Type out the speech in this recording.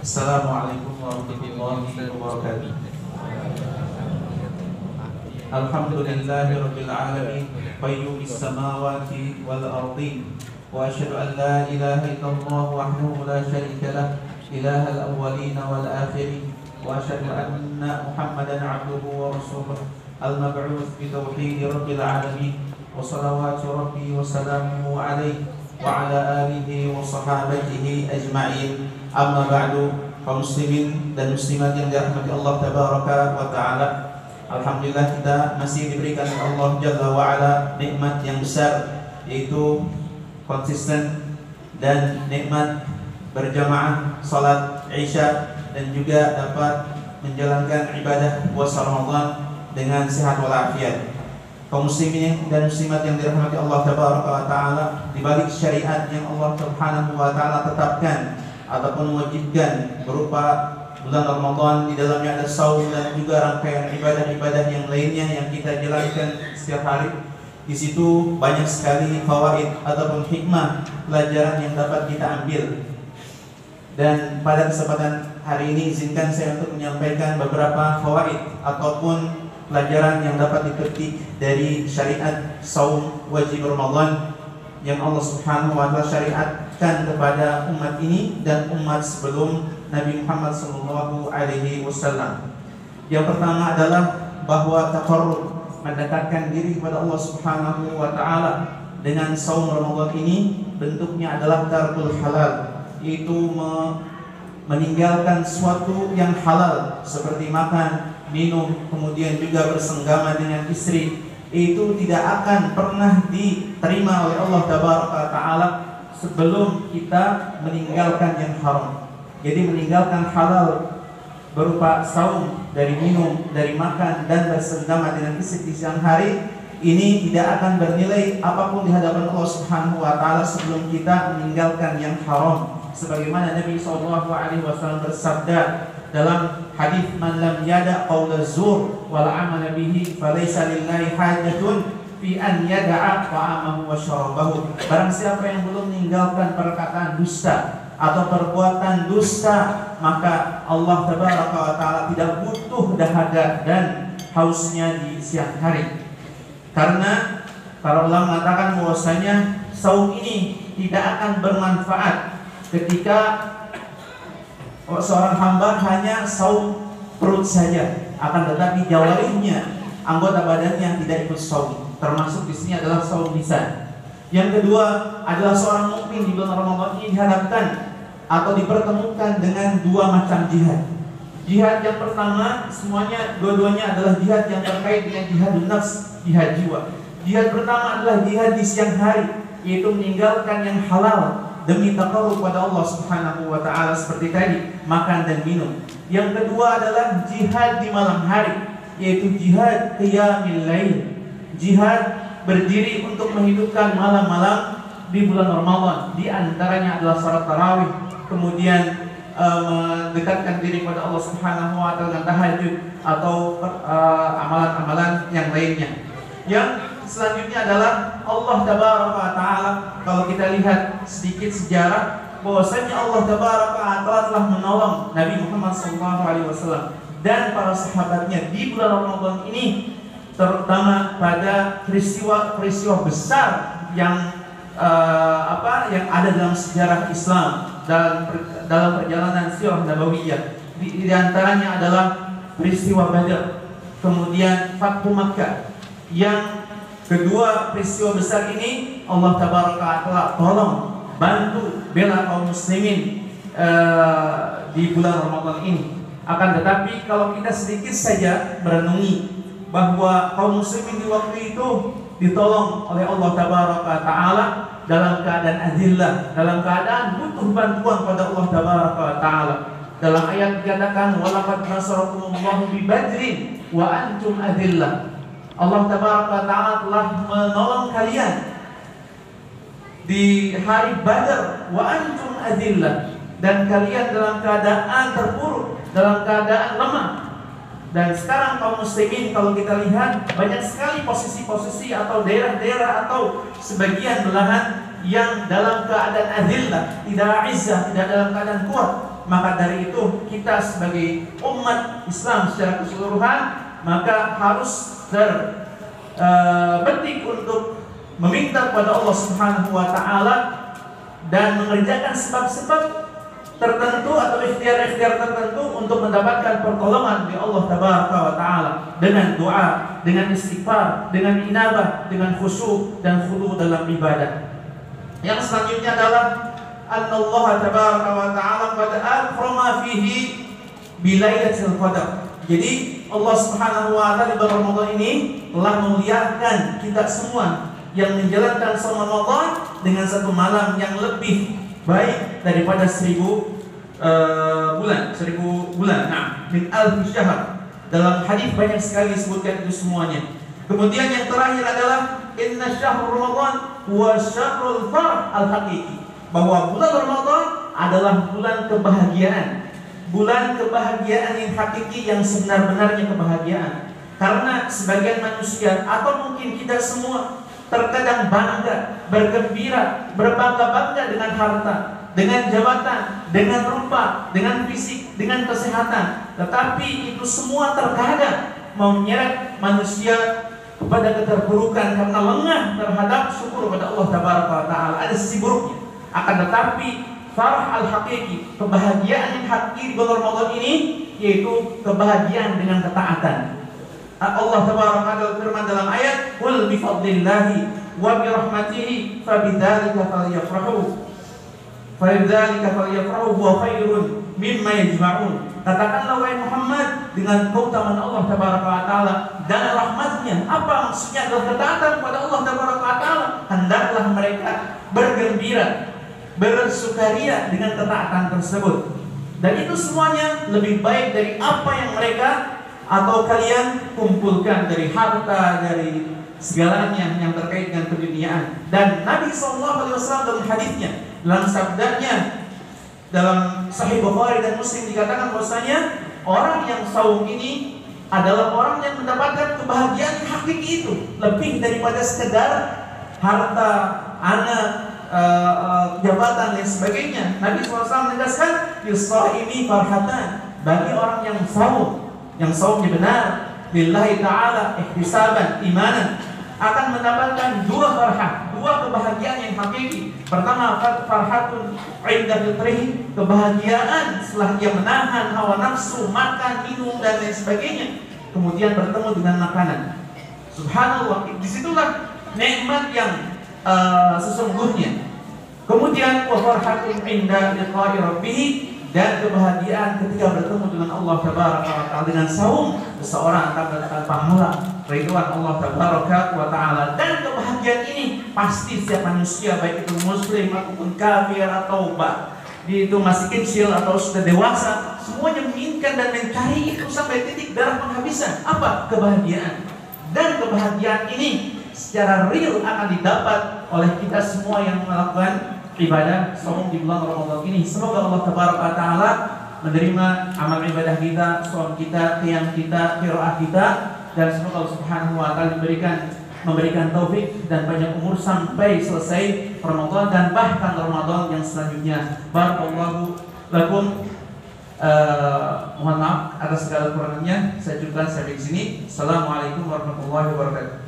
Assalamualaikum warahmatullahi wabarakatuh. Alhamdulillahi rabbil alamin, qayyumis samawati wal ardin, wa asyhadu an la ilaha illallah wahdahu la syarika lah, ilahal awwalin wal akhirin, wa asyhadu anna Muhammadan abduhu wa rasuluh, al-mab'uts bi tauhid rabbil alamin, wa salawatu rabbi wa salamuhu alaihi wa ala alihi wa sahabatihi ajma'in. Amma ba'du, kaum muslimin dan muslimat yang dirahmati Allah tabaraka wa ta'ala. Alhamdulillah kita masih diberikan oleh Allah Jalla wa ala nikmat yang besar, yaitu konsisten dan nikmat berjamaah salat Isya dan juga dapat menjalankan ibadah puasa Ramadan dengan sehat walafiat. Kaum muslimin dan muslimat yang dirahmati Allah tabaraka wa ta'ala, di balik syariat yang Allah Subhanahu wa ta'ala tetapkan ataupun mewajibkan berupa bulan Ramadan, di dalamnya ada saum dan juga rangkaian ibadah-ibadah yang lainnya yang kita jalankan setiap hari. Di situ banyak sekali fawaid ataupun hikmah pelajaran yang dapat kita ambil. Dan pada kesempatan hari ini izinkan saya untuk menyampaikan beberapa fawaid ataupun pelajaran yang dapat dipetik dari syariat saum wajib Ramadan yang Allah Subhanahu wa ta'ala syariatkan kepada umat ini dan umat sebelum Nabi Muhammad sallallahu alaihi wasallam. Yang pertama adalah bahwa taqarrub, mendekatkan diri kepada Allah Subhanahu wa ta'ala dengan saum Ramadan ini bentuknya adalah tarkul halal, yaitu meninggalkan sesuatu yang halal seperti makan, minum, kemudian juga bersenggama dengan istri. Itu tidak akan pernah diterima oleh Allah tabaraka ta'ala sebelum kita meninggalkan yang haram. Jadi meninggalkan halal berupa saum, dari minum, dari makan dan bersenggama dengan istri di siang hari, ini tidak akan bernilai apapun di hadapan Allah Subhanahu wa ta'ala sebelum kita meninggalkan yang haram. Sebagaimana Nabi SAW bersabda dalam hadis, man lam yada qaula zur wal amal bihi falaysa lillahi hajatun fi an yada'a ta'amahu wa syarabahu. Barang siapa yang belum meninggalkan perkataan dusta atau perbuatan dusta, maka Allah tabaraka wa ta'ala tidak butuh dahaga dan hausnya di siang hari. Karena para ulama mengatakan bahwasanya saum ini tidak akan bermanfaat ketika seorang hamba hanya saum perut saja, akan tetapi jawarihnya, anggota badannya tidak ikut saum. Termasuk di sini adalah saum lisan. Yang kedua adalah seorang mukmin di bulan Ramadan ini dihadapkan atau dipertemukan dengan dua macam jihad. Jihad yang pertama, semuanya dua-duanya adalah jihad yang terkait dengan jihadun nafs, jihad jiwa. Jihad pertama adalah jihad di siang hari, yaitu meninggalkan yang halal demi taqarrub pada Allah Subhanahu wa ta'ala seperti tadi, makan dan minum. Yang kedua adalah jihad di malam hari, yaitu jihad qiyamil lail, jihad berdiri untuk menghidupkan malam-malam di bulan Ramadan. Di antaranya adalah salat tarawih, kemudian mendekatkan diri kepada Allah Subhanahu wa ta'ala dengan tahajud atau amalan-amalan yang lainnya. Yang selanjutnya adalah Allah tabaraka wa ta'ala. Kalau kita lihat sedikit sejarah, bahwasanya Allah tabaraka wa ta'ala telah menolong Nabi Muhammad SAW dan para sahabatnya di bulan Ramadan ini, terutama pada peristiwa besar yang yang ada dalam sejarah Islam dalam perjalanan sirah nabawiyah. Di antaranya adalah peristiwa Badar, kemudian Fathu Makkah. Yang kedua peristiwa besar ini Allah tabaraka wa ta'ala tolong, bantu, bela kaum muslimin di bulan Ramadan ini. Akan tetapi kalau kita sedikit saja merenungi bahwa kaum muslimin di waktu itu ditolong oleh Allah tabaraka wa ta'ala dalam keadaan adillah, dalam keadaan butuh bantuan pada Allah tabaraka wa ta'ala. Dalam ayat dikatakan, walaqad nasarakumullahu bi badrin wa antum adillah. Allah tabaraka wa ta'ala telah menolong kalian di hari Badar, wa antum adillah, dan kalian dalam keadaan terpuruk, dalam keadaan lemah. Dan sekarang kaum muslimin kalau kita lihat banyak sekali posisi-posisi atau daerah-daerah atau sebagian belahan yang dalam keadaan adillah, tidak izzah, tidak dalam keadaan kuat. Maka dari itu kita sebagai umat Islam secara keseluruhan maka harus berbetik untuk meminta kepada Allah Subhanahu wa taala dan mengerjakan sebab-sebab tertentu atau ikhtiar-ikhtiar tertentu untuk mendapatkan pertolongan dari Allah Tabaraka wa taala dengan doa, dengan istighfar, dengan inabah, dengan khusyuk dan khudu dalam ibadah. Yang selanjutnya adalah Allah Tabaraka wa taala qad akrama fihi bilailatul qadar. Jadi Allah Subhanahu wa taala di bulan Ramadan ini telah memuliakan kita semua yang menjalankan saum Ramadan dengan satu malam yang lebih baik daripada 1000 bulan. Nah, min alfi syahr. Dalam hadis banyak sekali disebutkan itu semuanya. Kemudian yang terakhir adalah inna syahrul Ramadan wa syahrul farh al-haqiqi. Bahwa bulan Ramadan adalah bulan kebahagiaan. Bulan kebahagiaan yang hakiki, yang sebenar-benarnya kebahagiaan. Karena sebagian manusia atau mungkin kita semua terkadang bangga, bergembira, berbangga-bangga dengan harta, dengan jabatan, dengan rupa, dengan fisik, dengan kesehatan. Tetapi itu semua terkadang menyeret manusia kepada keterpurukan karena lengah terhadap syukur kepada Allah Tabaraka wa taala. Ada sisi buruknya. Akan tetapi farah al-haqiqi, kebahagiaan yang hakiki di bulan Ramadan ini yaitu kebahagiaan dengan ketaatan. Allah Tabaraka wa taala firman dalam ayat, "Qul bi fadlillahi wa bi rahmatihi fabidzalika falyafrahu." Fabidzalika falyafrahu huwa khairun mimma yajma'un. Katakanlah wahai Muhammad, dengan keutamaan Allah Tabaraka wa taala dan rahmatnya. Apa maksudnya? Adalah ketaatan kepada Allah Tabaraka wa taala. Hendaklah mereka bergembira, bersukaria dengan ketaatan tersebut. Dan itu semuanya lebih baik dari apa yang mereka atau kalian kumpulkan dari harta, dari segalanya yang terkait dengan keduniaan. Dan Nabi SAW dalam hadisnya, dalam sabdanya dalam Sahih Bukhari dan Muslim dikatakan bahwasanya orang yang saum ini adalah orang yang mendapatkan kebahagiaan yang hakiki itu lebih daripada sekedar harta, anak, jabatan dan sebagainya. Nabi SAW menegaskan ini farhatan, bagi orang yang saum, yang saumnya benar lillahi ta'ala ihtisaban imanan, akan mendapatkan dua farhah, dua kebahagiaan yang hakiki. Pertama, farhatun 'inda fitrihi, kebahagiaan setelah dia menahan hawa nafsu, makan, minum dan lain sebagainya, kemudian bertemu dengan makanan. Subhanallah, disitulah nikmat yang sesungguhnya. Kemudian wa farhatun 'inda liqa'i rabbih, dan kebahagiaan ketika bertemu dengan Allah Tabaraka wa taala. Dengan saum seseorang akan mendapatkan pahala ridwan Allah Tabaraka wa taala. Dan kebahagiaan ini pasti setiap manusia, baik itu muslim ataupun kafir atau itu masih kecil atau sudah dewasa, semuanya menginginkan dan mencari itu sampai titik darah penghabisan. Apa? Kebahagiaan. Dan kebahagiaan ini secara real akan didapat oleh kita semua yang melakukan ibadah saum di bulan Ramadan ini. Semoga Allah Tabaraka wa taala menerima amal ibadah kita, saum kita, qiyam kita, qiraah kita, dan semoga Allah Subhanahu wa taala memberikan taufik dan banyak umur sampai selesai Ramadan dan bahkan Ramadan yang selanjutnya. Barakallahu lakum. Mohon maaf atas segala kekurangannya. Saya cukupkan sampai di sini. Assalamualaikum warahmatullahi wabarakatuh.